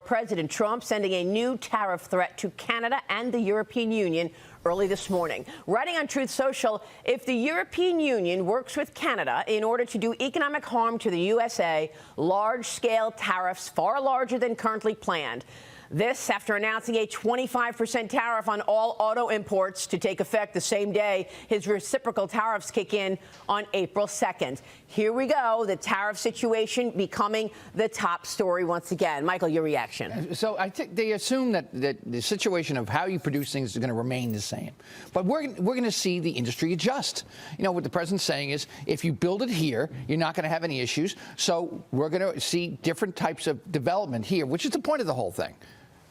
President Trump sending a new tariff threat to Canada and the European Union early this morning. Writing on Truth Social, if the European Union works with Canada in order to do economic harm to the USA, large-scale tariffs far larger than currently planned. This after announcing a 25% tariff on all auto imports to take effect the same day his reciprocal tariffs kick in on April 2nd. Here we go, the tariff situation becoming the top story once again. Michael, your reaction? So I think they assume that the situation of how you produce things is going to remain the same. But we're going to see the industry adjust. You know, what the president's saying is if you build it here, you're not going to have any issues. So we're going to see different types of development here, which is the point of the whole thing.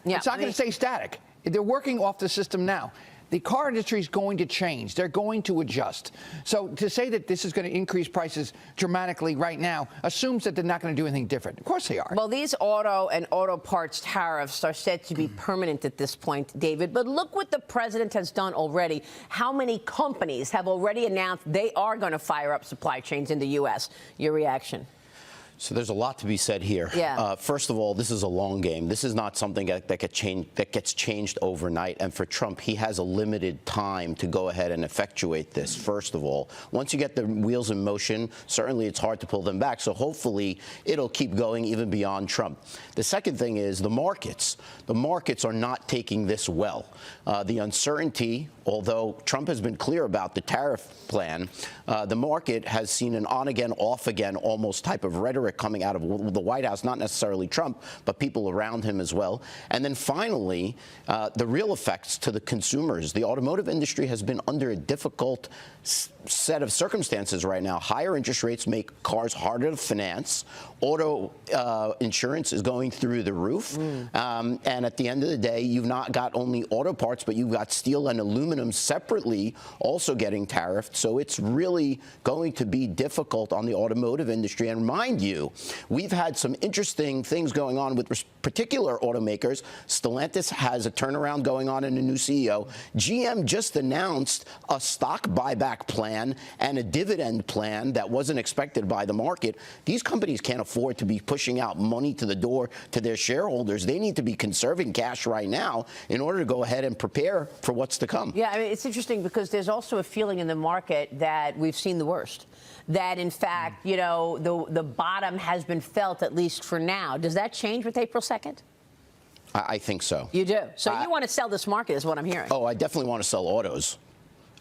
Yeah, it's not going to stay static. They're working off the system now. The car industry is going to change. They're going to adjust. So to say that this is going to increase prices dramatically right now assumes that they're not going to do anything different. Of course they are. Well, these auto and auto parts tariffs are said to be permanent at this point, David. But look what the president has done already. How many companies have already announced they are going to fire up supply chains in the U.S.? Your reaction? So there's a lot to be said here. Yeah. First of all, this is a long game. This is not something that gets changed overnight. And for Trump, he has a limited time to go ahead and effectuate this. First of all, once you get the wheels in motion, certainly it's hard to pull them back. So hopefully it'll keep going even beyond Trump. The second thing is the markets. The markets are not taking this well. The uncertainty, although Trump has been clear about the tariff plan, the market has seen an on-again, off-again almost type of rhetoric coming out of the White House, not necessarily Trump, but people around him as well. And then finally, the real effects to the consumers. The automotive industry has been under a difficult set of circumstances right now. Higher interest rates make cars harder to finance. Auto insurance is going through the roof. And at the end of the day, you've not got only auto parts, but you've got steel and aluminum separately also getting tariffed. So it's really going to be difficult on the automotive industry. And mind you, we've had some interesting things going on with particular automakers. Stellantis has a turnaround going on and a new CEO. GM just announced a stock buyback plan and a dividend plan that wasn't expected by the market. These companies can't afford to be pushing out money to the door to their shareholders. They need to be conserving cash right now in order to go ahead and prepare for what's to come. Yeah, I mean, it's interesting because there's also a feeling in the market that we've seen the worst. That, in fact, you know, the bottom has been felt, at least for now. Does that change with April 2nd? I think so. You do? So you want to sell this market is what I'm hearing. Oh, I definitely want to sell autos.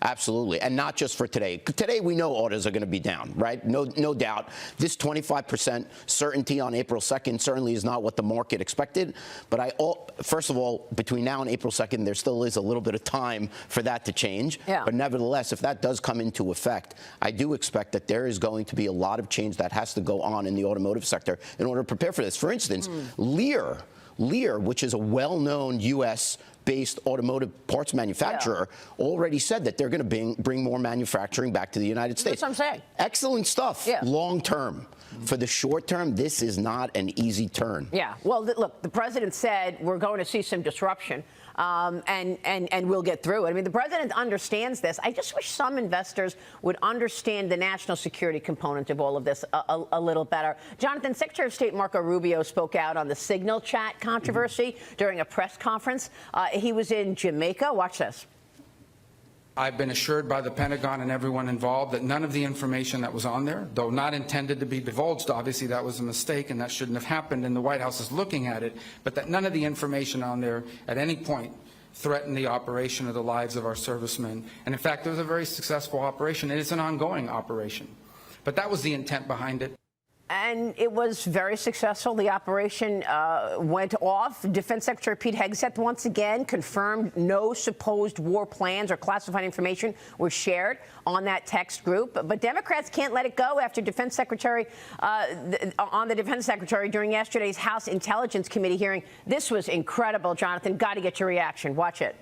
Absolutely. And not just for today. Today, we know autos are going to be down, right? No doubt. This 25% certainty on April 2nd certainly is not what the market expected. But first of all, between now and April 2nd, there still is a little bit of time for that to change. Yeah. But nevertheless, if that does come into effect, I do expect that there is going to be a lot of change that has to go on in the automotive sector in order to prepare for this. For instance, Lear, which is a well-known U.S.-based automotive parts manufacturer, already said that they're going to bring more manufacturing back to the United States. That's what I'm saying. Excellent stuff. Yeah. Long term. For the short term, this is not an easy turn. Yeah. Well, look, the president said we're going to see some disruption. And we'll get through it. I mean, the president understands this. I just wish some investors would understand the national security component of all of this a little better. Jonathan, Secretary of State Marco Rubio spoke out on the Signal chat controversy during a press conference. He was in Jamaica. Watch this. I've been assured by the Pentagon and everyone involved that none of the information that was on there, though not intended to be divulged, obviously that was a mistake and that shouldn't have happened and the White House is looking at it, but that none of the information on there at any point threatened the operation or the lives of our servicemen. And in fact, it was a very successful operation and it's an ongoing operation. But that was the intent behind it. And it was very successful. The operation went off. Defense Secretary Pete Hegseth once again confirmed no supposed war plans or classified information were shared on that text group. But Democrats can't let it go after Defense Secretary on the Defense Secretary during yesterday's House Intelligence Committee hearing. This was incredible, Jonathan. Got to get your reaction. Watch it.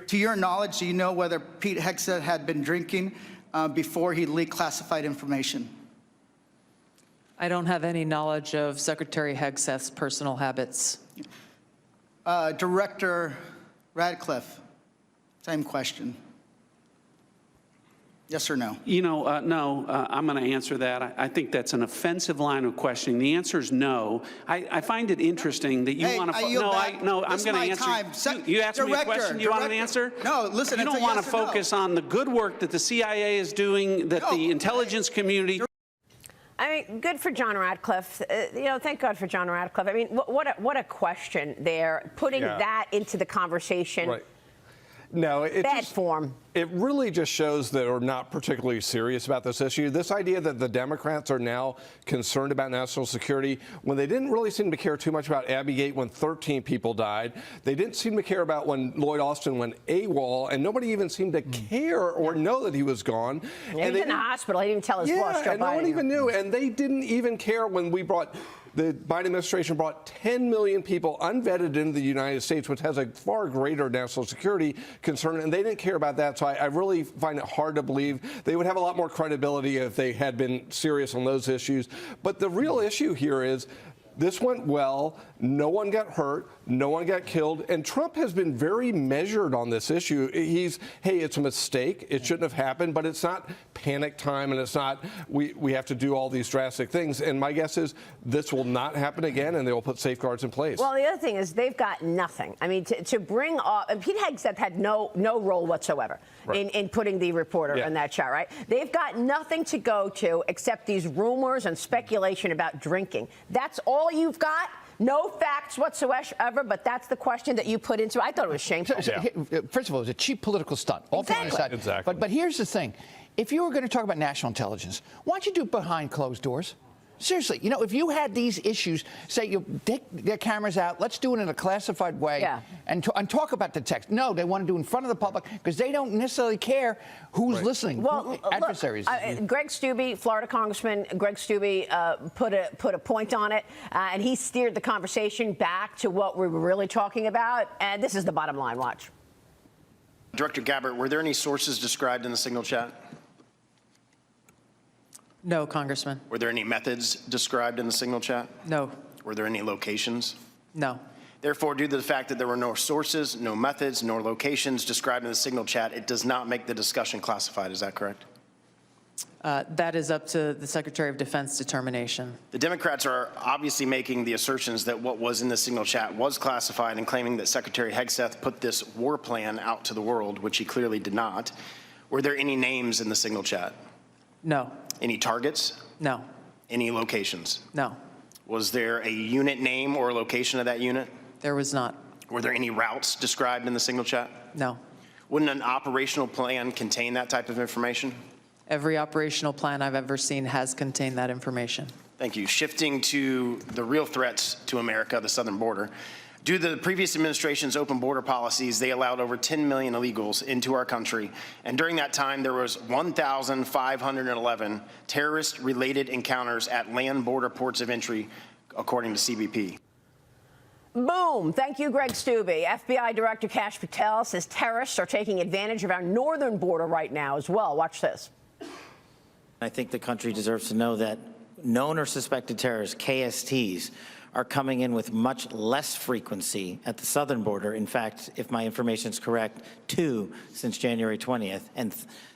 To your knowledge, do you know whether Pete Hegseth had been drinking before he leaked classified information? I don't have any knowledge of Secretary Hegseth's personal habits. Director Radcliffe, same question. Yes or no? You know, no, I'm going to answer that. I think that's an offensive line of questioning. The answer is no. I find it interesting that you want to. No, I'm going to answer. You asked me a question. You want an answer? No, listen. You don't want to focus on the good work that the CIA is doing, that the intelligence community. I mean, good for John Ratcliffe. Thank God for John Ratcliffe. I mean, what a question there, putting that into the conversation. Right. No, bad form. It really just shows that we're not particularly serious about this issue. This idea that the Democrats are now concerned about national security when they didn't really seem to care too much about Abbey-gate when 13 people died. They didn't seem to care about when Lloyd Austin went AWOL, and nobody even seemed to care or know that he was gone. Yeah, he was in the hospital. He didn't tell his boss, Joe Biden. And no one even knew. And they didn't even care when the Biden administration brought 10 million people unvetted into the United States, which has a far greater national security concern, and they didn't care about that. So I really find it hard to believe. They would have a lot more credibility if they had been serious on those issues. But the real issue here is this went well. No one got hurt. No one got killed. And Trump has been very measured on this issue. Hey, it's a mistake. It shouldn't have happened, but it's not panic time, and it's not we have to do all these drastic things. And my guess is this will not happen again, and they will put safeguards in place. Well, the other thing is they've got nothing. I mean, to bring up, and Pete Hegseth had no role whatsoever in putting the reporter in that shot, right? They've got nothing to go to except these rumors and speculation about drinking. That's all you've got? No facts whatsoever, but that's the question that you put into it. I thought it was shameful. First of all, it was a cheap political stunt. Exactly. But here's the thing. If you were going to talk about national intelligence, why don't you do it behind closed doors? Seriously, if you had these issues, say you take their cameras out, let's do it in a classified way and talk about the text. No, they want to do it in front of the public because they don't necessarily care who's listening. Well, adversaries. Look, Greg Steube, Florida Congressman Greg Steube, put a point on it, and he steered the conversation back to what we were really talking about. And this is the bottom line. Watch. Director Gabbard, were there any sources described in the signal chat? No, Congressman. Were there any methods described in the signal chat? No. Were there any locations? No. Therefore, due to the fact that there were no sources, no methods, nor locations described in the signal chat, it does not make the discussion classified. Is that correct? That is up to the Secretary of Defense determination. The Democrats are obviously making the assertions that what was in the signal chat was classified and claiming that Secretary Hegseth put this war plan out to the world, which he clearly did not. Were there any names in the signal chat? No. Any targets? No. Any locations? No. Was there a unit name or location of that unit? There was not. Were there any routes described in the signal chat? No. Wouldn't an operational plan contain that type of information? Every operational plan I've ever seen has contained that information. Thank you. Shifting to the real threats to America, the southern border. Due to the previous administration's open border policies, they allowed over 10 million illegals into our country. And during that time, there was 1,511 terrorist-related encounters at land border ports of entry, according to CBP. Boom. Thank you, Greg Steube. FBI Director Kash Patel says terrorists are taking advantage of our northern border right now as well. Watch this. I think the country deserves to know that known or suspected terrorists, KSTs, are coming in with much less frequency at the southern border. In fact, if my information is correct, 2 since January 20th. And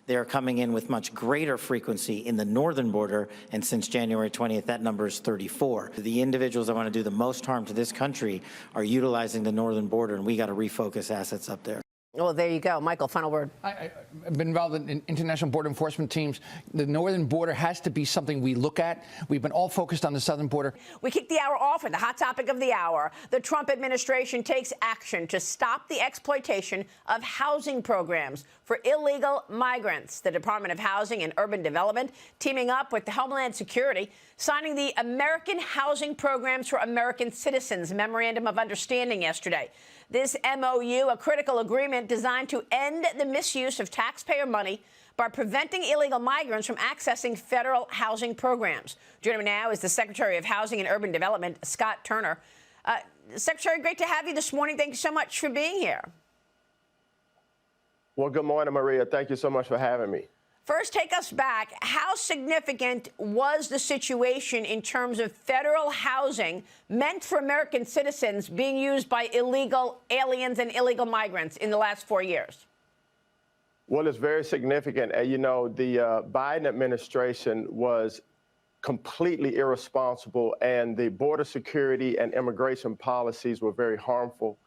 they are coming in with much greater frequency in the northern border. And since January 20th, that number is 34. The individuals that want to do the most harm to this country are utilizing the northern border, and we got to refocus assets up there. Well, there you go. Michael, final word. I've been involved in international border enforcement teams. The northern border has to be something we look at. We've been all focused on the southern border. We kick the hour off with the hot topic of the hour. The Trump administration takes action to stop the exploitation of housing programs for illegal migrants. The Department of Housing and Urban Development teaming up with the Homeland Security, signing the American Housing Programs for American Citizens Memorandum of Understanding yesterday. This MOU, a critical agreement designed to end the misuse of taxpayer money by preventing illegal migrants from accessing federal housing programs. Joining me now is the Secretary of Housing and Urban Development, Scott Turner. Secretary, great to have you this morning. Thank you so much for being here. Well, good morning, Maria. Thank you so much for having me. First, take us back. How significant was the situation in terms of federal housing meant for American citizens being used by illegal aliens and illegal migrants in the last 4 years? Well, it's very significant. And, you know, the Biden administration was completely irresponsible, and the border security and immigration policies were very harmful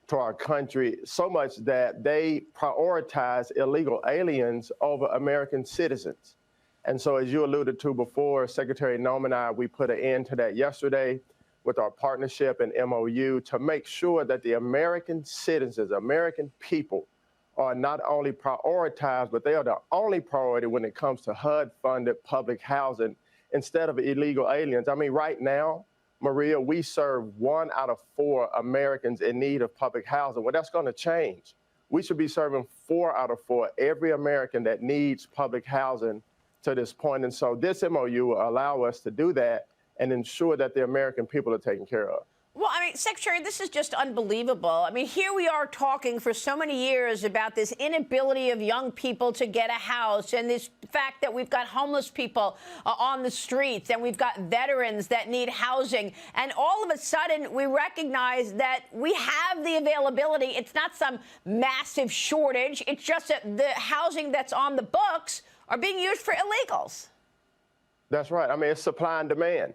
to our country, so much that they prioritize illegal aliens over American citizens. And so, as you alluded to before, Secretary Noem and I, we put an end to that yesterday with our partnership and MOU to make sure that the American citizens, American people, are not only prioritized, but they are the only priority when it comes to HUD-funded public housing instead of illegal aliens. I mean, right now, Maria, we serve 1 out of 4 Americans in need of public housing. Well, that's going to change. We should be serving 4 out of 4, every American that needs public housing to this point. And so this MOU will allow us to do that and ensure that the American people are taken care of. Well, I mean, Secretary, this is just unbelievable. I mean, here we are talking for so many years about this inability of young people to get a house and this fact that we've got homeless people on the streets and we've got veterans that need housing. And all of a sudden, we recognize that we have the availability. It's not some massive shortage. It's just that the housing that's on the books are being used for illegals. That's right. I mean, it's supply and demand.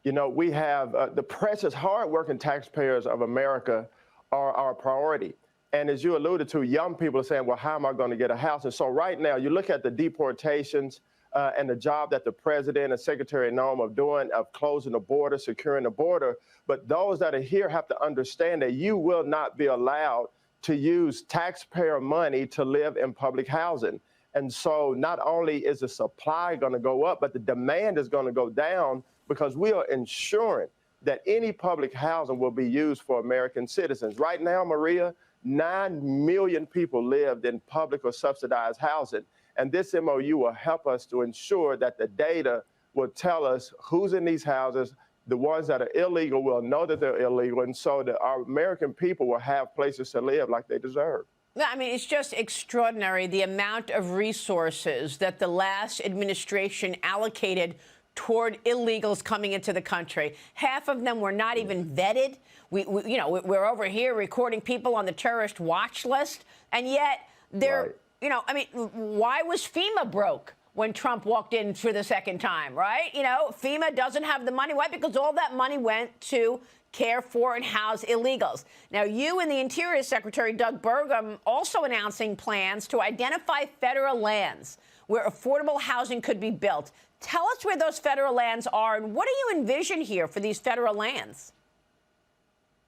You know, we have the precious, hardworking taxpayers of America are our priority. And as you alluded to, young people are saying, well, how am I going to get a house? And so right now, you look at the deportations and the job that the president and Secretary Noem are doing of closing the border, securing the border. But those that are here have to understand that you will not be allowed to use taxpayer money to live in public housing. And so not only is the supply going to go up, but the demand is going to go down, because we are ensuring that any public housing will be used for American citizens. Right now, Maria, 9 million people lived in public or subsidized housing. And this MOU will help us to ensure that the data will tell us who's in these houses. The ones that are illegal will know that they're illegal. And so that our American people will have places to live like they deserve. I mean, it's just extraordinary the amount of resources that the last administration allocated toward illegals coming into the country. Half of them were not even vetted. We're over here recording people on the terrorist watch list, and yet they're, I mean, why was FEMA broke when Trump walked in for the second time, right? You know, FEMA doesn't have the money. Why? Because all that money went to care for and house illegals. Now, you and the Interior Secretary, Doug Burgum, also announcing plans to identify federal lands where affordable housing could be built. Tell us where those federal lands are, and what do you envision here for these federal lands?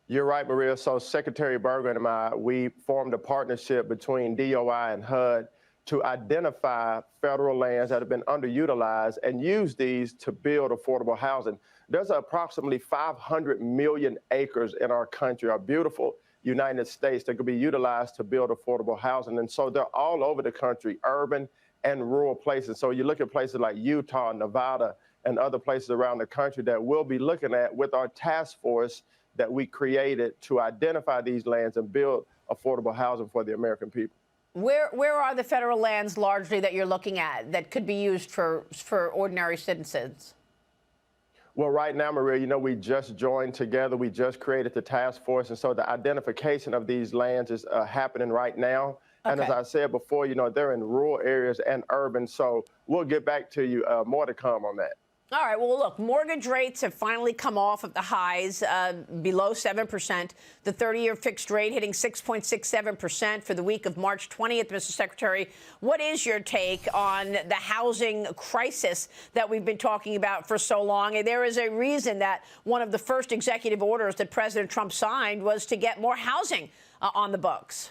You're right, Maria. So Secretary Burgum and I, we formed a partnership between DOI and HUD to identify federal lands that have been underutilized and use these to build affordable housing. There's approximately 500 million acres in our country, our beautiful United States, that could be utilized to build affordable housing. And so they're all over the country, urban and rural places. So you look at places like Utah, Nevada, and other places around the country that we'll be looking at with our task force that we created to identify these lands and build affordable housing for the American people. Where are the federal lands largely that you're looking at that could be used for ordinary citizens? Well, right now, Maria, you know, we just joined together. We just created the task force. And so the identification of these lands is happening right now. Okay. And as I said before, you know, they're in rural areas and urban. So we'll get back to you, more to come on that. All right. Well, look, mortgage rates have finally come off of the highs, below 7%. The 30-year fixed rate hitting 6.67% for the week of March 20th. Mr. Secretary, what is your take on the housing crisis that we've been talking about for so long? And there is a reason that one of the first executive orders that President Trump signed was to get more housing on the books.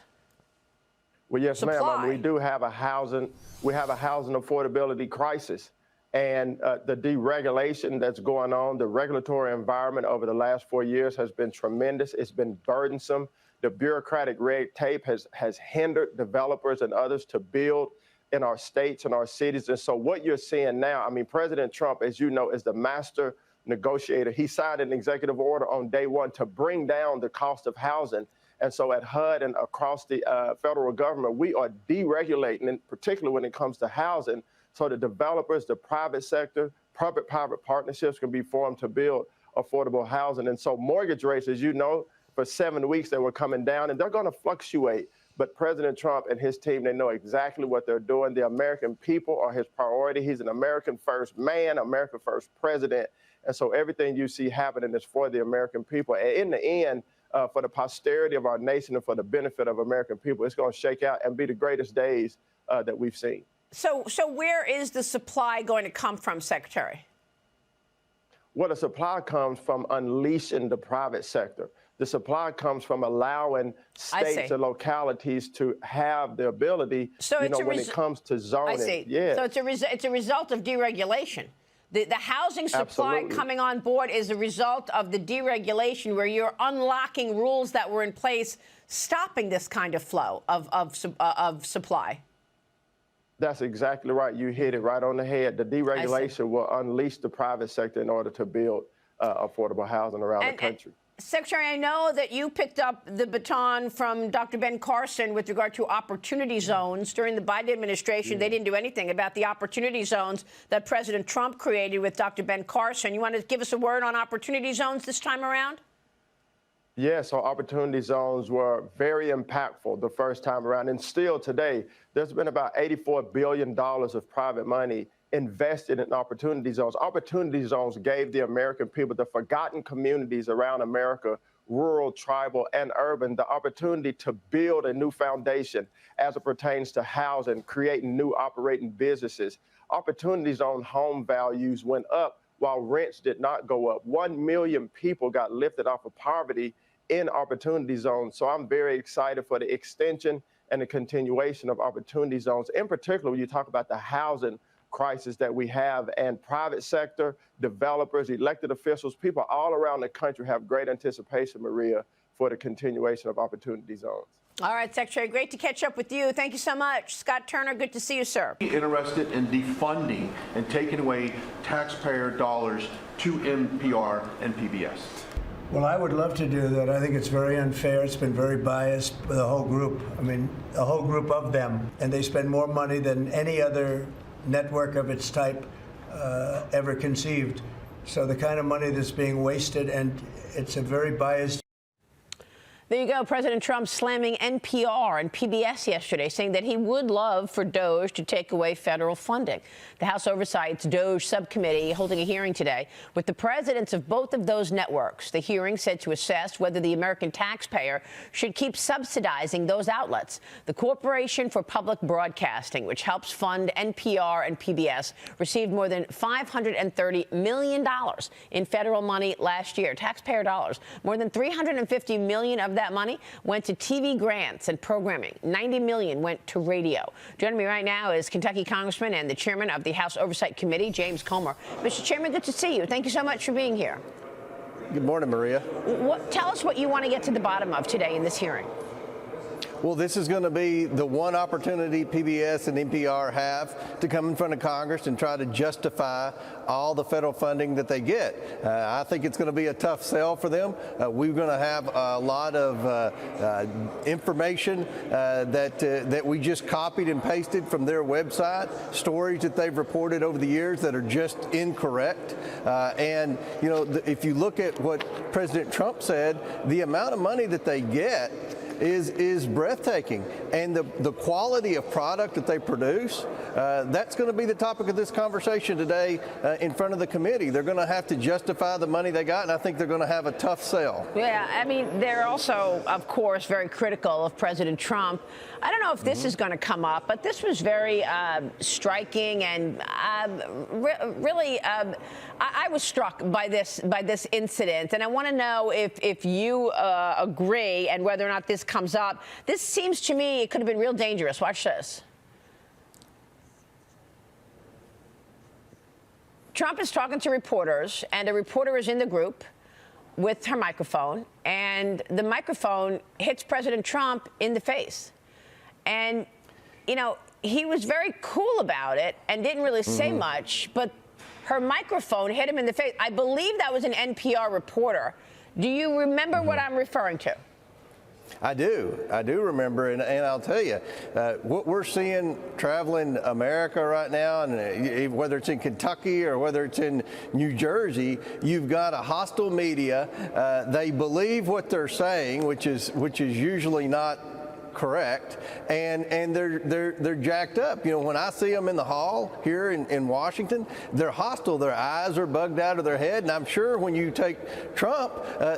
Well, yes, ma'am. We do have a housing affordability crisis. And the deregulation that's going on, the regulatory environment over the last 4 years has been tremendous. It's been burdensome. The bureaucratic red tape has hindered developers and others to build in our states and our cities. And so what you're seeing now, I mean, President Trump, as you know, is the master negotiator. He signed an executive order on day one to bring down the cost of housing. And so at HUD and across the federal government, we are deregulating, and particularly when it comes to housing, so the developers, the private sector, public-private partnerships can be formed to build affordable housing. And so mortgage rates, as you know, for 7 weeks they were coming down, and they're going to fluctuate But President Trump and his team, they know exactly what they're doing. The American people are his priority. He's an American first man, American first president. And so everything you see happening is for the American people. And in the end, for the posterity of our nation and for the benefit of American people, it's going to shake out and be the greatest days that we've seen. So where is the supply going to come from, Secretary? Well, the supply comes from unleashing the private sector. The supply comes from allowing states and localities to have the ability, when it comes to zoning. I see. Yeah. So it's a result of deregulation. The housing supply coming on board is a result of the deregulation, where you're unlocking rules that were in place, stopping this kind of flow of supply. That's exactly right. You hit it right on the head. The deregulation will unleash the private sector in order to build affordable housing around the country. Secretary, I know that you picked up the baton from Dr. Ben Carson with regard to opportunity zones. During the Biden administration, they didn't do anything about the opportunity zones that President Trump created with Dr. Ben Carson. You want to give us a word on opportunity zones this time around? Yeah, so opportunity zones were very impactful the first time around. And still today, there's been about $84 billion of private money invested in opportunity zones. Opportunity zones gave the American people, the forgotten communities around America, rural, tribal, and urban, the opportunity to build a new foundation as it pertains to housing, creating new operating businesses. Opportunity zone home values went up while rents did not go up. 1 million people got lifted off of poverty in opportunity zones. So I'm very excited for the extension and the continuation of opportunity zones, in particular when you talk about the housing crisis that we have, and private sector, developers, elected officials, people all around the country have great anticipation, Maria, for the continuation of opportunity zones. All right, Secretary, great to catch up with you. Thank you so much. Scott Turner, good to see you, sir. Interested in defunding and taking away taxpayer dollars to NPR and PBS. Well, I would love to do that. I think it's very unfair. It's been very biased with the whole group. I mean, a whole group of them. And they spend more money than any other network of its type ever conceived. So the kind of money that's being wasted, and it's a very biased. There you go. President Trump slamming NPR and PBS yesterday, saying that he would love for DOJ to take away federal funding. The House Oversight's DOJ subcommittee holding a hearing today with the presidents of both of those networks. The hearing said to assess whether the American taxpayer should keep subsidizing those outlets. The Corporation for Public Broadcasting, which helps fund NPR and PBS, received more than $530 million in federal money last year, taxpayer dollars. More than $350 million of that money went to TV grants and programming. $90 million went to radio. Joining me right now is Kentucky Congressman and the chairman of the House Oversight Committee, James Comer. Mr. Chairman, good to see you. Thank you so much for being here. Good morning, Maria. Tell us what you want to get to the bottom of today in this hearing. Well, this is going to be the one opportunity PBS and NPR have to come in front of Congress and try to justify all the federal funding that they get. I think it's going to be a tough sell for them. We're going to have a lot of information that we just copied and pasted from their website, stories that they've reported over the years that are just incorrect. And, you know, if you look at what President Trump said, the amount of money that they get is breathtaking, and the quality of product that they produce, that's going to be the topic of this conversation today in front of the committee. They're going to have to justify the money they got, and I think they're going to have a tough sell. Yeah, I mean, they're also, of course, very critical of President Trump. I don't know if this is going to come up, but this was very striking, and really, I was struck by this incident, and I want to know if you agree and whether or not this comes up. This seems to me it could have been real dangerous. Watch this. Trump is talking to reporters, and a reporter is in the group with her microphone, and the microphone hits President Trump in the face. And, you know, he was very cool about it and didn't really say much, but her microphone hit him in the face. I believe that was an NPR reporter. Do you remember what I'm referring to? I do remember, and I'll tell you, what we're seeing traveling America right now, and whether it's in Kentucky or whether it's in New Jersey, you've got a hostile media. They believe what they're saying, which is usually not correct, and they're jacked up. You know, when I see them in the hall here in Washington, they're hostile. Their eyes are bugged out of their head, and I'm sure when you take Trump,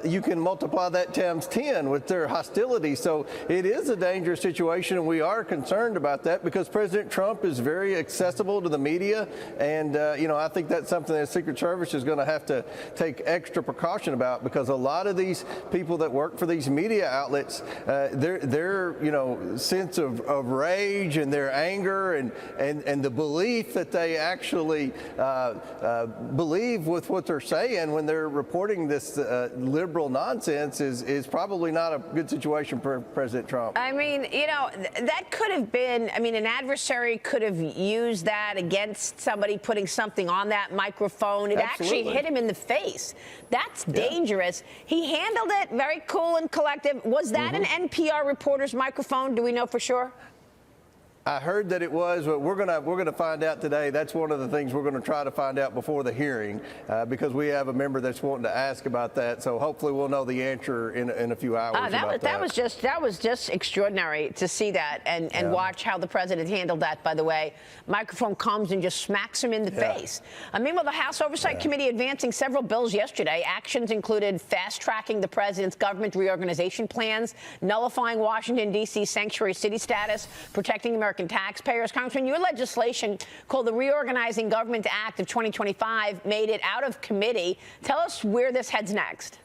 you can multiply that times 10 with their hostility. So it is a dangerous situation, and we are concerned about that because President Trump is very accessible to the media, and you know, I think that's something that the Secret Service is going to have to take extra precaution about, because a lot of these people that work for these media outlets, their you know, sense of rage and their anger and the belief that they actually believe with what they're saying when they're reporting this liberal nonsense is probably not a good situation for President Trump. I mean, you know, that could have been, I mean, an adversary could have used that against somebody putting something on that microphone. It actually hit him in the face. That's dangerous. He handled it very cool and collective. Was that an NPR reporter's microphone? Do we know for sure? I heard that it was, but we're gonna find out today. That's one of the things we're gonna try to find out before the hearing, because we have a member that's wanting to ask about that. So hopefully we'll know the answer in a few hours. That was just extraordinary to see that and watch how the president handled that. By the way, microphone comes and just smacks him in the face. Meanwhile, the House Oversight Committee advancing several bills yesterday. Actions included fast-tracking the president's government reorganization plans, nullifying Washington D.C. sanctuary city status, protecting American taxpayers. Congressman, your legislation called the Reorganizing Government Act of 2025 made it out of committee. Tell us where this heads next.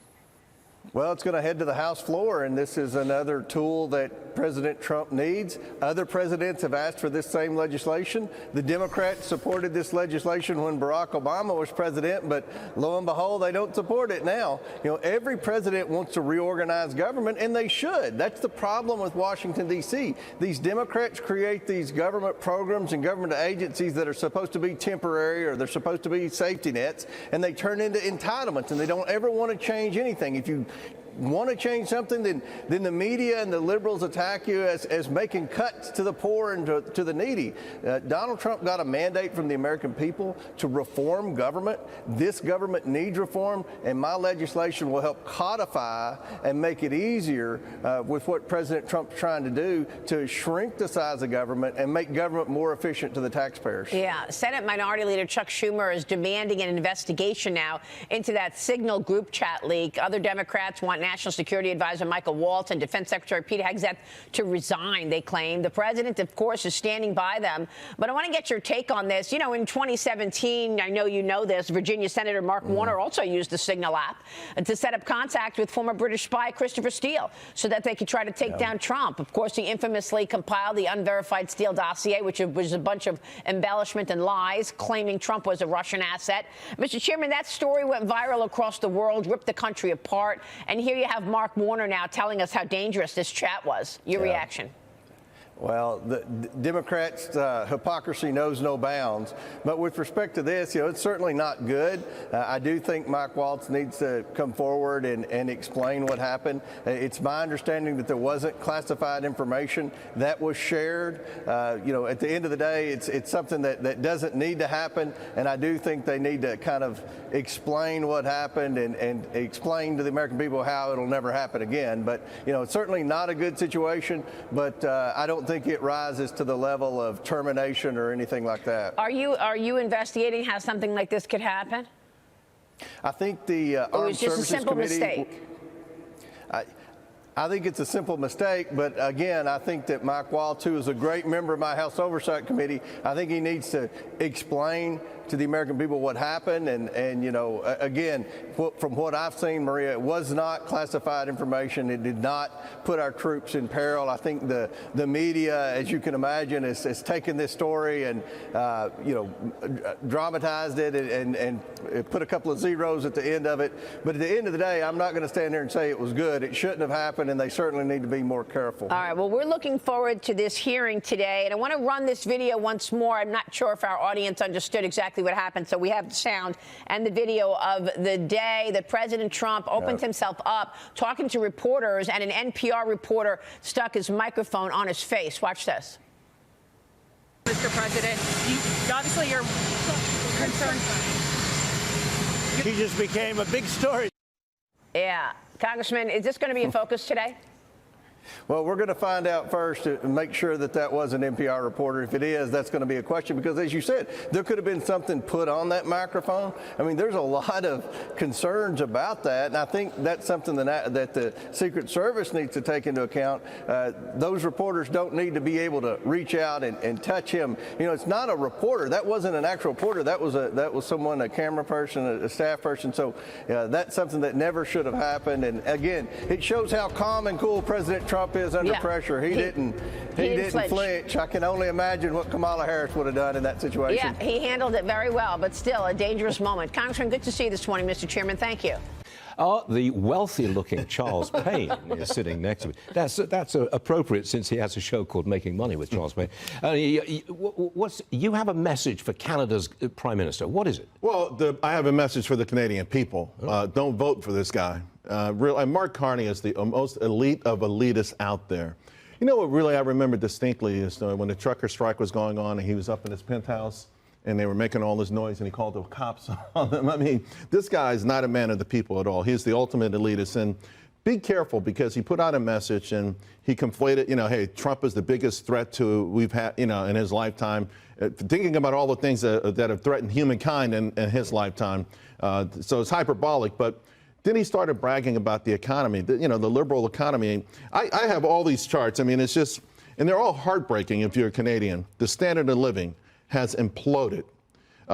Well, it's going to head to the House floor, and this is another tool that President Trump needs. Other presidents have asked for this same legislation. The Democrats supported this legislation when Barack Obama was president, but lo and behold, they don't support it now. You know, every president wants to reorganize government, and they should. That's the problem with Washington, D.C. These Democrats create these government programs and government agencies that are supposed to be temporary, or they're supposed to be safety nets, and they turn into entitlements, and they don't ever want to change anything. If you want to change something, then the media and the liberals attack you as making cuts to the poor and to the needy. Donald Trump got a mandate from the American people to reform government. This government needs reform, and my legislation will help codify and make it easier with what President Trump's trying to do to shrink the size of government and make government more efficient to the taxpayers. Yeah, Senate Minority Leader Chuck Schumer is demanding an investigation now into that Signal group chat leak. Other Democrats want National Security Advisor Michael Waltz and Defense Secretary Pete Hegseth to resign, they claim. The president, of course, is standing by them. But I want to get your take on this. You know, in 2017, I know you know this, Virginia Senator Mark Warner also used the Signal app to set up contact with former British spy Christopher Steele so that they could try to take down Trump. Of course, he infamously compiled the unverified Steele dossier, which was a bunch of embellishment and lies, claiming Trump was a Russian asset. Mr. Chairman, that story went viral across the world, ripped the country apart. And here you have Mark Warner now telling us how dangerous this chat was. Your reaction? Well, the Democrats' hypocrisy knows no bounds. But with respect to this, you know, it's certainly not good. I do think Mike Waltz needs to come forward and explain what happened. It's my understanding that there wasn't classified information that was shared. You know, at the end of the day, it's something that doesn't need to happen. And I do think they need to kind of explain what happened and explain to the American people how it'll never happen again. But, you know, it's certainly not a good situation, but I don't think it rises to the level of termination or anything like that. Are you investigating how something like this could happen? I think the Armed Services Committee. Mistake? I think it's a simple mistake, but again, I think that Mike Waltz, who is a great member of my House Oversight Committee, I think he needs to explain to the American people what happened. And you know, again, from what I've seen, Maria, it was not classified information. It did not put our troops in peril. I think the media, as you can imagine, has taken this story and you know, dramatized it and put a couple of zeros at the end of it. But at the end of the day, I'm not going to stand here and say it was good. It shouldn't have happened, and they certainly need to be more careful. All right. Well, we're looking forward to this hearing today, and I want to run this video once more. I'm not sure if our audience understood exactly what happened, so we have the sound and the video of the day that President Trump opened himself up talking to reporters, and an NPR reporter stuck his microphone on his face. Watch this. Mr. President, obviously you're concerned. He just became a big story. Yeah. Congressman, is this going to be a focus today? Well, we're going to find out first to make sure that that was an NPR reporter. If it is, that's going to be a question because, as you said, there could have been something put on that microphone. I mean, there's a lot of concerns about that, and I think that's something that the Secret Service needs to take into account. Those reporters don't need to be able to reach out and touch him. You know, it's not a reporter. That wasn't an actual reporter. That was someone, a camera person, a staff person. So that's something that never should have happened. And again, it shows how calm and cool President Trump is under pressure. He didn't flinch. I can only imagine what Kamala Harris would have done in that situation. Yeah, he handled it very well, but still a dangerous moment. Congressman, good to see you this morning, Mr. Chairman. Thank you. The wealthy-looking Charles Payne is sitting next to me. That's appropriate since he has a show called Making Money with Charles Payne. You have a message for Canada's Prime Minister. What is it? Well, I have a message for the Canadian people. Don't vote for this guy. Mark Carney is the most elite of elitists out there. You know what really I remember distinctly is when the trucker strike was going on and he was up in his penthouse and they were making all this noise and he called the cops on them. I mean, this guy is not a man of the people at all. He's the ultimate elitist. And be careful because he put out a message and he conflated, hey, Trump is the biggest threat we've had, in his lifetime, thinking about all the things that have threatened humankind in his lifetime. So it's hyperbolic, but then he started bragging about the economy, the liberal economy. I have all these charts. I mean, it's just, and they're all heartbreaking if you're a Canadian. The standard of living has imploded.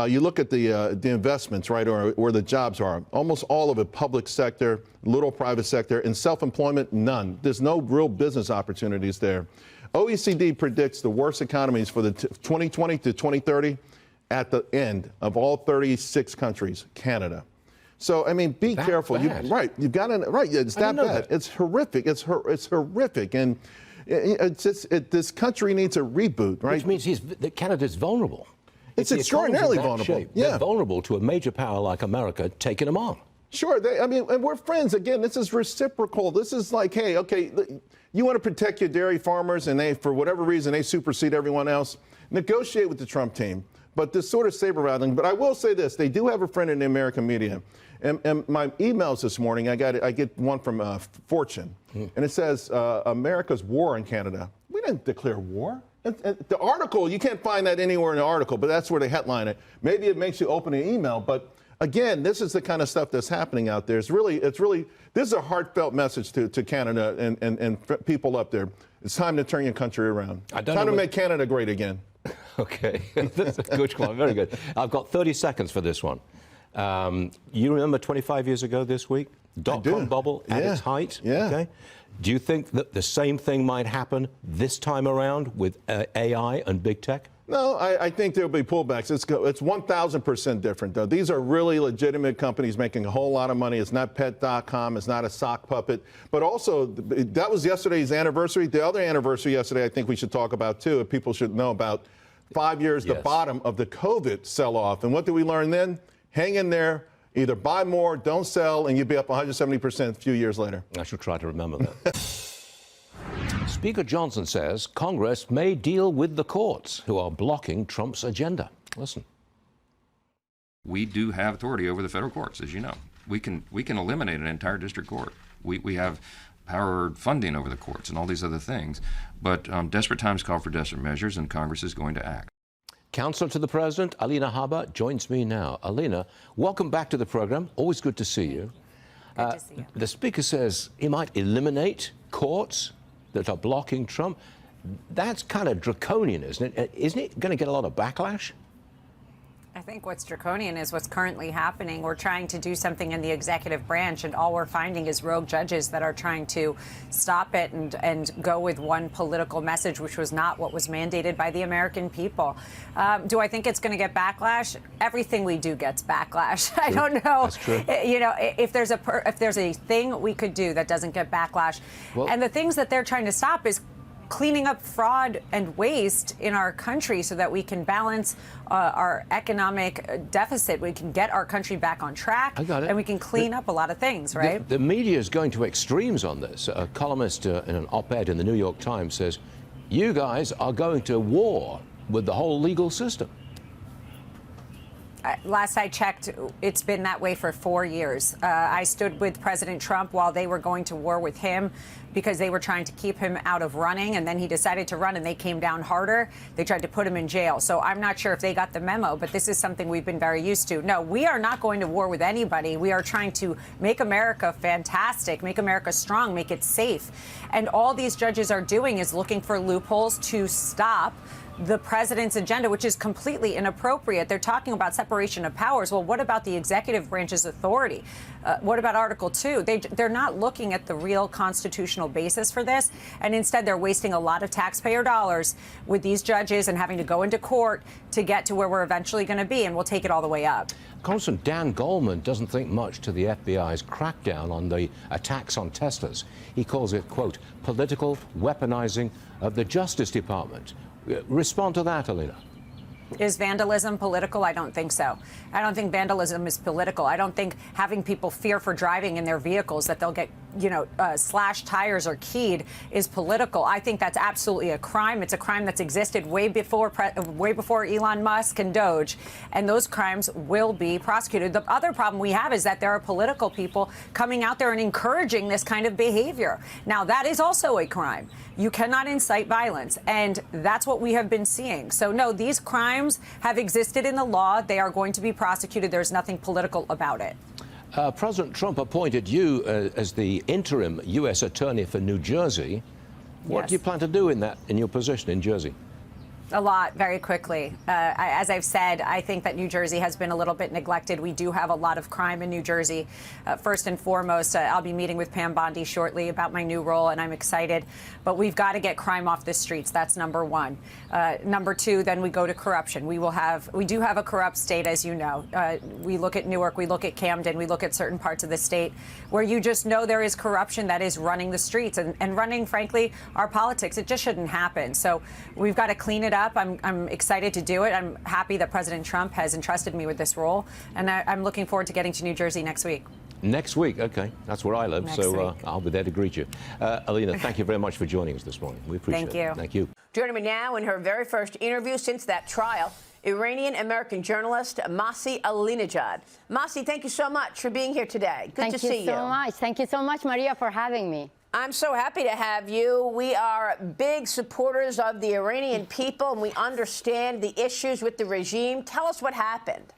You look at the investments, right, or where the jobs are. Almost all of it public sector, little private sector, and self-employment, none. There's no real business opportunities there. OECD predicts the worst economies for the 2020 to 2030 at the end of all 36 countries, Canada. So, I mean, be careful. You've got to, it's that bad. It's horrific. It's horrific. And this country needs a reboot, right? Which means that Canada's vulnerable. It's extraordinarily vulnerable. They're vulnerable to a major power like America taking them on. Sure. And we're friends. Again, this is reciprocal. This is like, hey, okay, you want to protect your dairy farmers and for whatever reason, they supersede everyone else. Negotiate with the Trump team. But this sort of saber rattling. But I will say this. They do have a friend in the American media. And my emails this morning, I get one from Fortune, and it says America's war in Canada. We didn't declare war. The article, you can't find that anywhere in the article, but that's where they headline it. Maybe it makes you open an email, but again, this is the kind of stuff that's happening out there. It's really, this is a heartfelt message to Canada and people up there. It's time to turn your country around. Time to make Canada great again. Okay, that's a good one. Very good. I've got 30 seconds for this one. You remember 25 years ago this week? Dot-com bubble at its height? Yeah. Okay. Do you think that the same thing might happen this time around with AI and big tech? No, I think there'll be pullbacks. It's 1,000% different, though. These are really legitimate companies making a whole lot of money. It's not Pet.com. It's not a sock puppet. But also, that was yesterday's anniversary. The other anniversary yesterday I think we should talk about, too, if people should know about 5 years, the bottom of the COVID sell-off. And what did we learn then? Hang in there. Either buy more, don't sell, and you'll be up 170% a few years later. I shall try to remember that. Speaker Johnson says Congress may deal with the courts who are blocking Trump's agenda. Listen. We do have authority over the federal courts, as you know. We can eliminate an entire district court. We have power funding over the courts and all these other things. But desperate times call for desperate measures, and Congress is going to act. Counselor to the President, Alina Habba, joins me now. Alina, welcome back to the program. Always good to see you. Good to see you. The Speaker says he might eliminate courts that are blocking Trump. That's kind of draconian, isn't it? Isn't it going to get a lot of backlash? I think what's draconian is what's currently happening. We're trying to do something in the executive branch, and all we're finding is rogue judges that are trying to stop it and go with one political message, which was not what was mandated by the American people. Do I think it's going to get backlash? Everything we do gets backlash. I don't know. That's true. You know, if there's a thing we could do that doesn't get backlash, and the things that they're trying to stop is cleaning up fraud and waste in our country so that we can balance our economic deficit. We can get our country back on track. I got it. And we can clean up a lot of things, right? The media is going to extremes on this. A columnist in an op-ed in the New York Times says, you guys are going to war with the whole legal system. Last I checked, it's been that way for 4 years. I stood with President Trump while they were going to war with him because they were trying to keep him out of running, and then he decided to run, and they came down harder. They tried to put him in jail. So I'm not sure if they got the memo, but this is something we've been very used to. No, we are not going to war with anybody. We are trying to make America fantastic, make America strong, make it safe. And all these judges are doing is looking for loopholes to stop the president's agenda, which is completely inappropriate. They're talking about separation of powers. Well, what about the executive branch's authority? What about Article 2? They're not looking at the real constitutional basis for this, and instead they're wasting a lot of taxpayer dollars with these judges and having to go into court to get to where we're eventually going to be, and we'll take it all the way up. Congressman Dan Goldman doesn't think much to the FBI's crackdown on the attacks on testers. He calls it, quote, political weaponizing of the Justice Department. Respond to that, Alina. Is vandalism political? I don't think so. I don't think vandalism is political. I don't think having people fear for driving in their vehicles that they'll get, slashed tires or keyed is political. I think that's absolutely a crime. It's a crime that's existed way before Elon Musk and Doge, and those crimes will be prosecuted. The other problem we have is that there are political people coming out there and encouraging this kind of behavior. Now, that is also a crime. You cannot incite violence, and that's what we have been seeing. So, no, these crimes have existed in the law. They are going to be prosecuted. There's nothing political about it. President Trump appointed you as the interim U.S. Attorney for New Jersey. What do you plan to do in your position in Jersey? A lot, very quickly. As I've said, I think that New Jersey has been a little bit neglected. We do have a lot of crime in New Jersey. First and foremost, I'll be meeting with Pam Bondi shortly about my new role, and I'm excited. But we've got to get crime off the streets. That's number one. Number two, then we go to corruption. We do have a corrupt state, as you know. We look at Newark, we look at Camden, we look at certain parts of the state where you just know there is corruption that is running the streets and running, frankly, our politics. It just shouldn't happen. So we've got to clean it up. I'm excited to do it. I'm happy that President Trump has entrusted me with this role, and I'm looking forward to getting to New Jersey next week. Next week, okay. That's where I live, I'll be there to greet you. Alina, thank you very much for joining us this morning. We appreciate it. Thank you. Joining me now in her very first interview since that trial, Iranian-American journalist Masih Alinejad. Masih, thank you so much for being here today. Good to see you. Thank you so much. Thank you so much, Maria, for having me. I'm so happy to have you. We are big supporters of the Iranian people, and we understand the issues with the regime. Tell us what happened.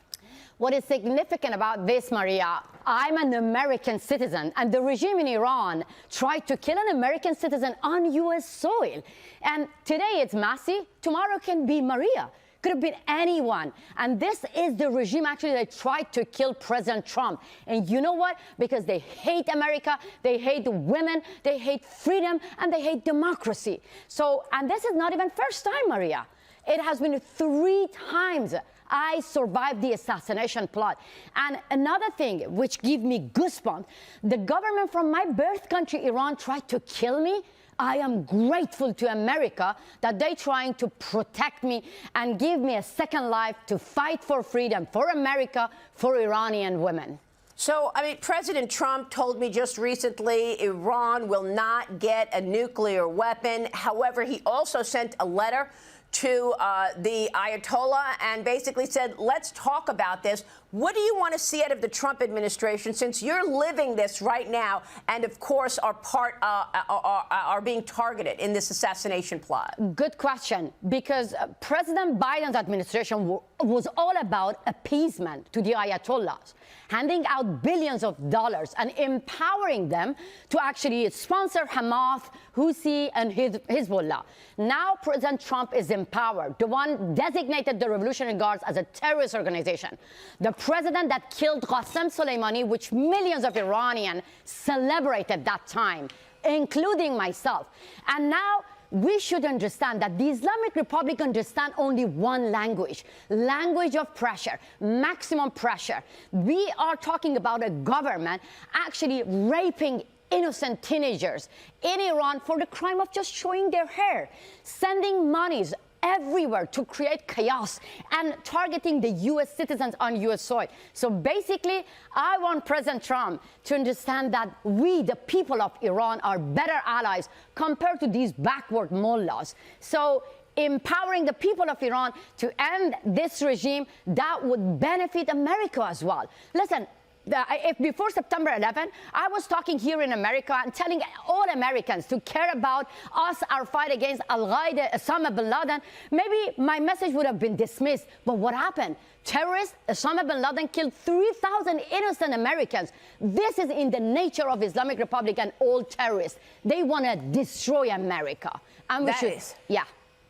What is significant about this, Maria, I'm an American citizen, and the regime in Iran tried to kill an American citizen on U.S. soil. And today it's Masih, tomorrow can be Maria. Could have been anyone. And this is the regime actually that tried to kill President Trump. And you know what? Because they hate America, they hate women, they hate freedom, and they hate democracy. So, and this is not even first time, Maria. It has been 3 times I survived the assassination plot. And another thing which gives me goosebumps, the government from my birth country, Iran, tried to kill me. I am grateful to America that they're trying to protect me and give me a second life to fight for freedom, for America, for Iranian women. So, I mean, President Trump told me just recently Iran will not get a nuclear weapon. However, he also sent a letter to the Ayatollah and basically said, let's talk about this. What do you want to see out of the Trump administration, since you're living this right now and, of course, are being targeted in this assassination plot? Good question, because President Biden's administration was all about appeasement to the Ayatollahs, handing out billions of dollars and empowering them to actually sponsor Hamas, Houthi, and Hezbollah. Now President Trump is empowered. The one designated the Revolutionary Guards as a terrorist organization. The president that killed Qasem Soleimani, which millions of Iranians celebrated that time, including myself. And now we should understand that the Islamic Republic understands only one language of pressure, maximum pressure. We are talking about a government actually raping innocent teenagers in Iran for the crime of just showing their hair, sending monies everywhere to create chaos and targeting the U.S. citizens on U.S. soil. So basically, I want President Trump to understand that we, the people of Iran, are better allies compared to these backward mullahs. So empowering the people of Iran to end this regime, that would benefit America as well. Listen, if before September 11, I was talking here in America and telling all Americans to care about us, our fight against Al-Qaeda, Osama bin Laden, maybe my message would have been dismissed. But what happened? Terrorist Osama bin Laden killed 3,000 innocent Americans. This is in the nature of Islamic Republic and all terrorists. They want to destroy America. And we should, yeah.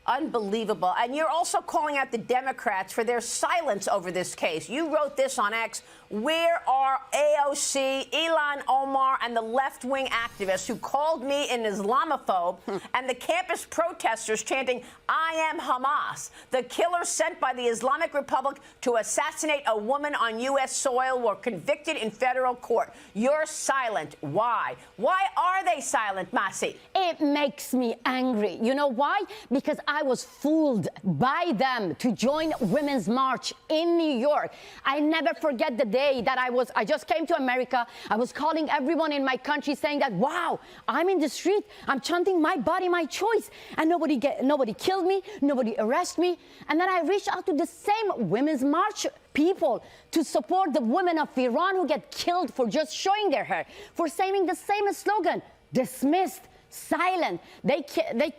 Unbelievable. And you're also calling out the Democrats for their silence over this case. You wrote this on X. Where are AOC, Ilhan Omar, and the left-wing activists who called me an Islamophobe and the campus protesters chanting, "I am Hamas"? The killers sent by the Islamic Republic to assassinate a woman on U.S. soil were convicted in federal court. You're silent. Why? Why are they silent, Masi? It makes me angry. You know why? Because I was fooled by them to join Women's March in New York. I never forget the day that I just came to America. I was calling everyone in my country saying that, wow, I'm in the street, I'm chanting my body, my choice, and nobody killed me, nobody arrested me. And then I reached out to the same Women's March people to support the women of Iran who get killed for just showing their hair, for saying the same slogan, dismissed, silent. They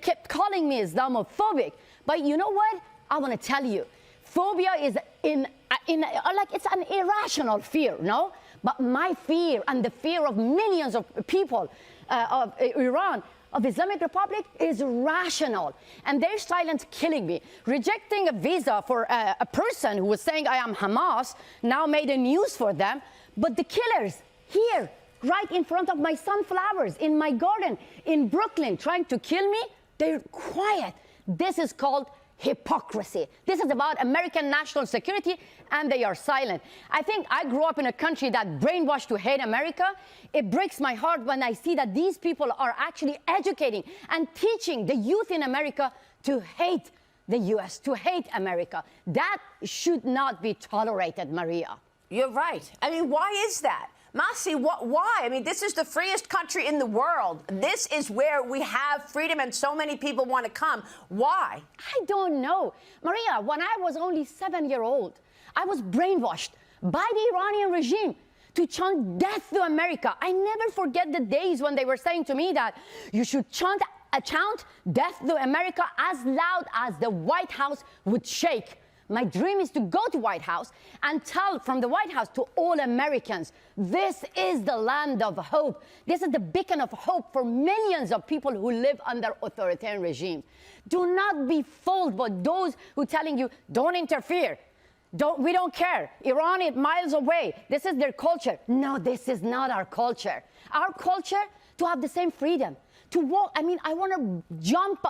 kept calling me Islamophobic. But you know what? I want to tell you, phobia is like it's an irrational fear, no? But my fear and the fear of millions of people of Iran, of Islamic Republic, is rational. And their silence killing me. Rejecting a visa for a person who was saying I am Hamas now made a news for them. But the killers here, right in front of my sunflowers, in my garden, in Brooklyn, trying to kill me, they're quiet. This is called hypocrisy. This is about American national security, and they are silent. I think I grew up in a country that brainwashed to hate America. It breaks my heart when I see that these people are actually educating and teaching the youth in America to hate the U.S., to hate America. That should not be tolerated, Maria. You're right. I mean, why is that? Masi, why? I mean, this is the freest country in the world. This is where we have freedom and so many people want to come. Why? I don't know. Maria, when I was only 7-year-old, I was brainwashed by the Iranian regime to chant death to America. I never forget the days when they were saying to me that you should chant death to America as loud as the White House would shake. My dream is to go to White House and tell from the White House to all Americans, this is the land of hope. This is the beacon of hope for millions of people who live under authoritarian regimes. Do not be fooled by those who are telling you, don't interfere. We don't care. Iran is miles away. This is their culture. No, this is not our culture. Our culture, to have the same freedom. To walk, I mean, I want to jump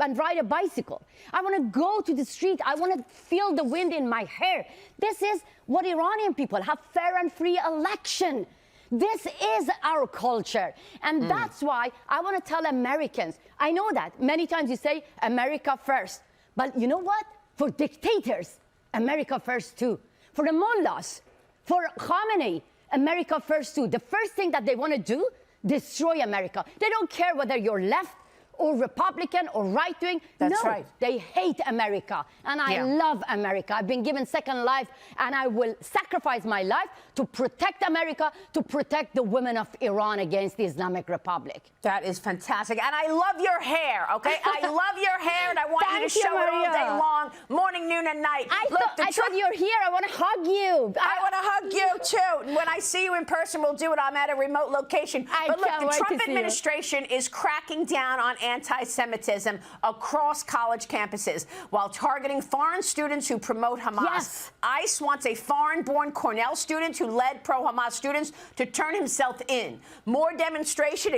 and ride a bicycle. I want to go to the street. I want to feel the wind in my hair. This is what Iranian people have: fair and free election. This is our culture. And that's why I want to tell Americans, I know that many times you say America first. But you know what? For dictators, America first too. For the mullahs, for Khamenei, America first too. The first thing that they want to do, destroy America. They don't care whether you're left or Republican or right-wing. That's no, right. They hate America. And I love America. I've been given second life, and I will sacrifice my life to protect America, to protect the women of Iran against the Islamic Republic. That is fantastic. And I love your hair, okay? I love your hair, and I want you to show it all day long, morning, noon, and night. I thought you're here. I want to hug you. I want to hug you, too. And when I see you in person, we'll do it. I'm at a remote location. But look, the Trump administration is cracking down on anti-Semitism across college campuses while targeting foreign students who promote Hamas. Yes. ICE wants a foreign-born Cornell student who led pro-Hamas students to turn himself in. More demonstrations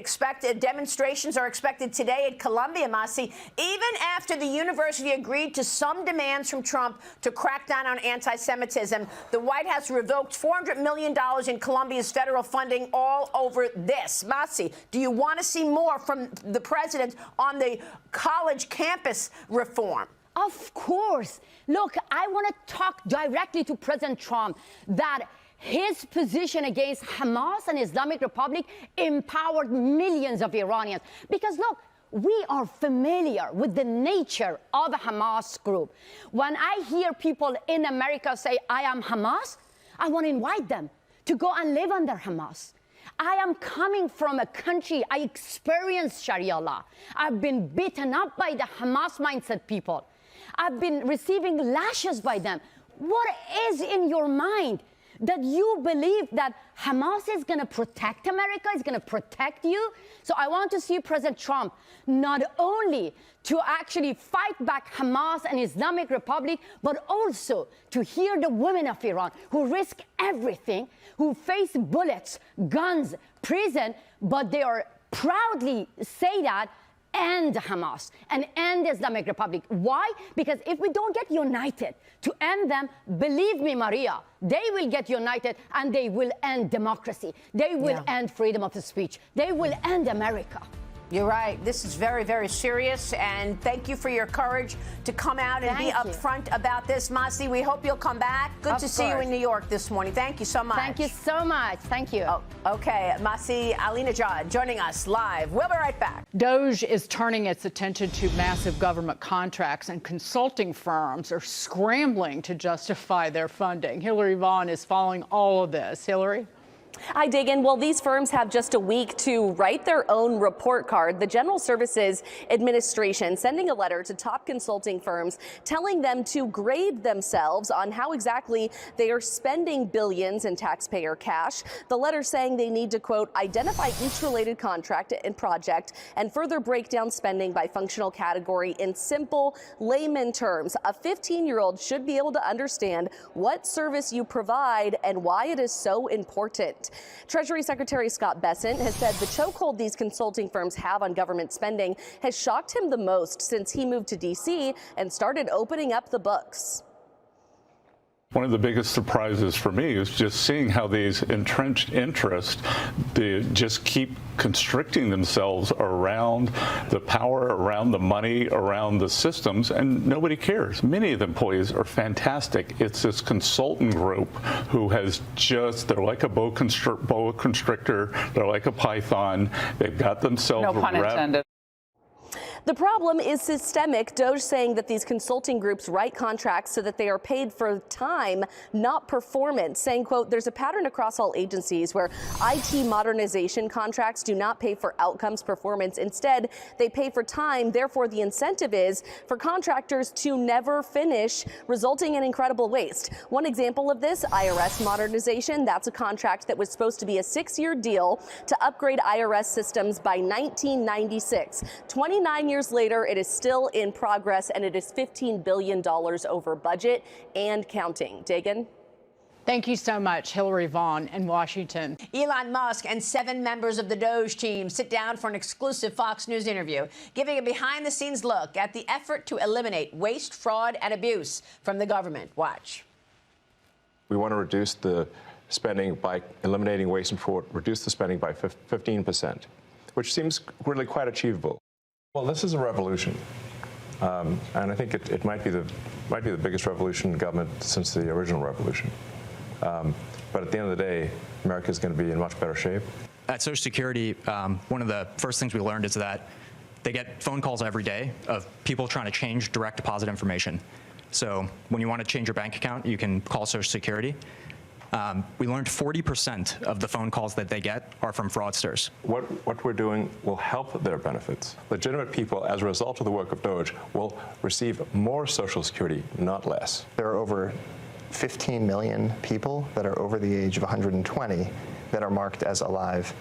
are expected today at Columbia, Masi, even after the university agreed to some demands from Trump to crack down on anti-Semitism. The White House revoked $400 million in Columbia's federal funding all over this. Masi, do you want to see more from the president on the college campus reform? Of course. Look, I want to talk directly to President Trump that his position against Hamas and Islamic Republic empowered millions of Iranians. Because look, we are familiar with the nature of a Hamas group. When I hear people in America say, I am Hamas, I want to invite them to go and live under Hamas. I am coming from a country, I experienced Sharia law. I've been beaten up by the Hamas mindset people. I've been receiving lashes by them. What is in your mind that you believe that Hamas is going to protect America, is going to protect you? So I want to see President Trump not only to actually fight back Hamas and Islamic Republic, but also to hear the women of Iran who risk everything, who face bullets, guns, prison, but they are proudly say that end Hamas and end Islamic Republic. Why? Because if we don't get united to end them, believe me, Maria, they will get united and they will end democracy. They will end freedom of speech. They will end America. You're right. This is very, very serious, and thank you for your courage to come out and be upfront about this. Masi, we hope you'll come back. Good to see you in New York this morning. Thank you so much. Thank you so much. Thank you. Oh, okay. Masi Alinejad joining us live. We'll be right back. DOJ is turning its attention to massive government contracts, and consulting firms are scrambling to justify their funding. Hillary Vaughn is following all of this. Hillary? Hi, Dagan. Well, these firms have just a week to write their own report card. The General Services Administration sending a letter to top consulting firms telling them to grade themselves on how exactly they are spending billions in taxpayer cash. The letter saying they need to, quote, identify each related contract and project and further break down spending by functional category in simple layman terms. A 15-year-old should be able to understand what service you provide and why it is so important. Treasury Secretary Scott Bessent has said the chokehold these consulting firms have on government spending has shocked him the most since he moved to D.C. and started opening up the books. One of the biggest surprises for me is just seeing how these entrenched interests, they just keep constricting themselves around the power, around the money, around the systems, and nobody cares. Many of the employees are fantastic. It's this consultant group who has just, they're like a boa constrictor, they're like a python. They've got themselves No pun intended. The problem is systemic. DOJ saying that these consulting groups write contracts so that they are paid for time, not performance, saying, quote, there's a pattern across all agencies where IT modernization contracts do not pay for outcomes performance. Instead, they pay for time. Therefore, the incentive is for contractors to never finish, resulting in incredible waste. One example of this, IRS modernization. That's a contract that was supposed to be a 6-year deal to upgrade IRS systems by 1996. 29 years later, it is still in progress, and it is $15 billion over budget and counting. Dagan? Thank you so much, Hillary Vaughn in Washington. Elon Musk and 7 members of the DOJ team sit down for an exclusive Fox News interview, giving a behind-the-scenes look at the effort to eliminate waste, fraud, and abuse from the government. Watch. We want to reduce the spending by eliminating waste and fraud, reduce the spending by 15%, which seems really quite achievable. Well, this is a revolution, and I think it might be the biggest revolution in government since the original revolution. But at the end of the day, America is going to be in much better shape. At Social Security, one of the first things we learned is that they get phone calls every day of people trying to change direct deposit information. So when you want to change your bank account, you can call Social Security. We learned 40% of the phone calls that they get are from fraudsters. What we're doing will help their benefits. Legitimate people, as a result of the work of DOJ, will receive more Social Security, not less. There are over 15 million people that are over the age of 120 that are marked as alive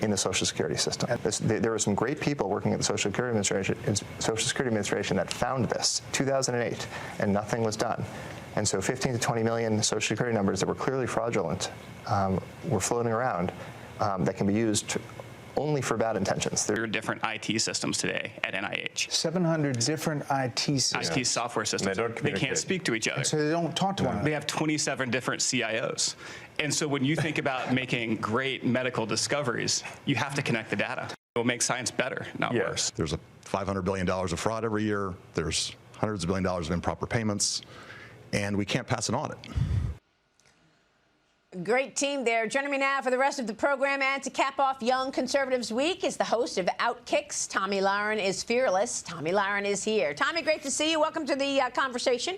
in the Social Security system. There are some great people working at the Social Security Administration that found this, 2008, and nothing was done. And so 15 to 20 million Social Security numbers that were clearly fraudulent were floating around that can be used only for bad intentions. There are different IT systems today at NIH. 700 different IT systems. IT software systems. They can't speak to each other. And so they don't talk to one another. They have 27 different CIOs. And so when you think about making great medical discoveries, you have to connect the data. It will make science better, not worse. There's a $500 billion of fraud every year. There's hundreds of billions of improper payments. And we can't pass an audit. Great team there. Joining me now for the rest of the program and to cap off Young Conservatives Week is the host of Outkicks. Tomi Lahren is fearless. Tomi Lahren is here. Tomi, great to see you. Welcome to the conversation.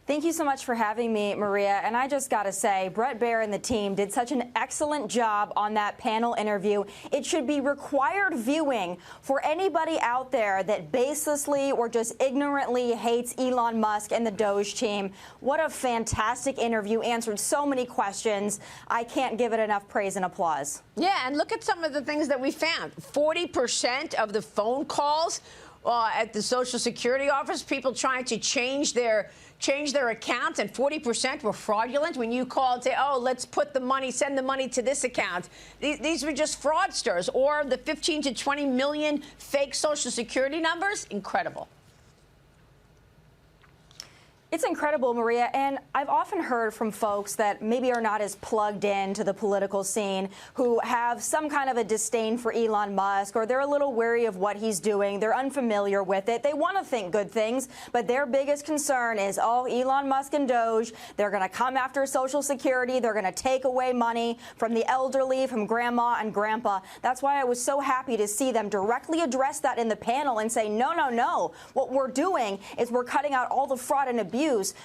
Thank you so much for having me, Maria. And I just got to say, Bret Baier and the team did such an excellent job on that panel interview. It should be required viewing for anybody out there that baselessly or just ignorantly hates Elon Musk and the Doge team. What a fantastic interview. Answered so many questions. I can't give it enough praise and applause. Yeah, and look at some of the things that we found. 40% of the phone calls at the Social Security office, people trying to change their account, and 40% were fraudulent. When you call and say, oh, let's put the money, send the money to this account, these were just fraudsters. Or the 15 to 20 million fake Social Security numbers. Incredible. It's incredible, Maria, and I've often heard from folks that maybe are not as plugged into the political scene, who have some kind of a disdain for Elon Musk, or they're a little wary of what he's doing. They're unfamiliar with it. They want to think good things, but their biggest concern is, oh, Elon Musk and Doge, they're going to come after Social Security. They're going to take away money from the elderly, from grandma and grandpa. That's why I was so happy to see them directly address that in the panel and say, no, no, no. What we're doing is we're cutting out all the fraud and abuse,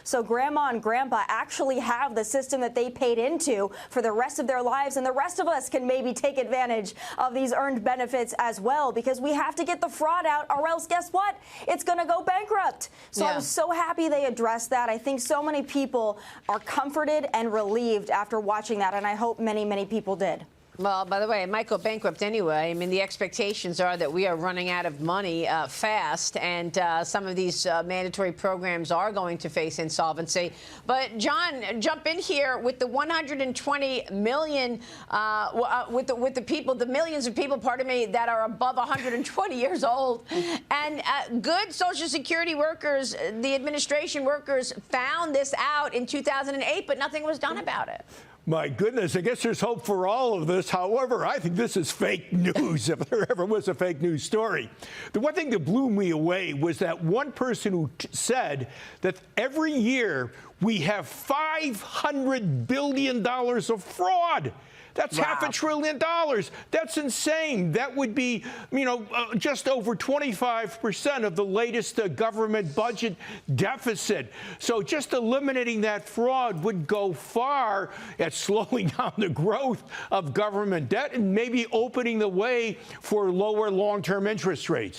so grandma and grandpa actually have the system that they paid into for the rest of their lives, and the rest of us can maybe take advantage of these earned benefits as well, because we have to get the fraud out, or else guess what? It's going to go bankrupt. So I was so happy they addressed that. I think so many people are comforted and relieved after watching that, and I hope many, many people did. Well, by the way, it might go bankrupt anyway. I mean, the expectations are that we are running out of money fast, and some of these mandatory programs are going to face insolvency. But, John, jump in here with the 120 million, with the people, the millions of people, pardon me, that are above 120 years old. And good Social Security workers, the administration workers, found this out in 2008, but nothing was done about it. My goodness, I guess there's hope for all of this. However, I think this is fake news, if there ever was a fake news story. The one thing that blew me away was that one person who said that every year we have $500 billion of fraud. That's half $500 billion. That's insane. That would be, just over 25% of the latest government budget deficit. So just eliminating that fraud would go far at slowing down the growth of government debt and maybe opening the way for lower long-term interest rates.